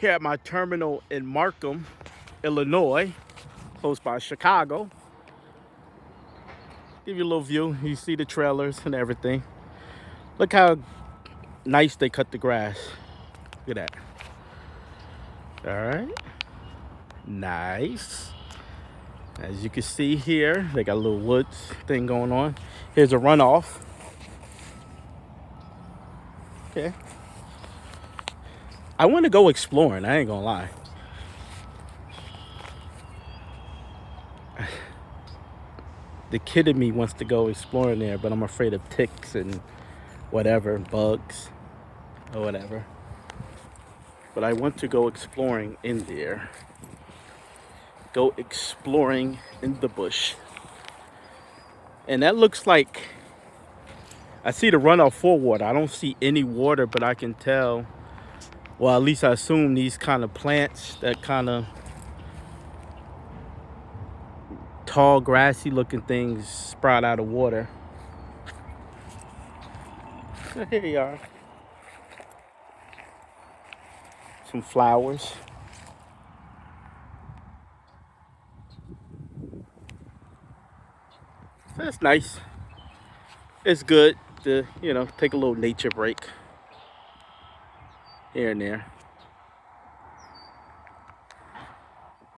here at my terminal in Markham, Illinois, close by Chicago. Give you a little view. You see the trailers and everything. Look how nice they cut the grass. Look at that. All right. Nice. As you can see here, they got a little woods thing going on. Here's a runoff. Okay. I want to go exploring. I ain't gonna lie. The kid in me wants to go exploring there, but I'm afraid of ticks and whatever, bugs or whatever. But I want to go exploring in there. Go exploring in the bush. And that looks like, I see the runoff for water. I don't see any water, but I can tell, well, at least I assume these kind of plants, that kind of tall, grassy looking things sprout out of water. So here you are. Some flowers. That's nice. It's good to, take a little nature break here and there.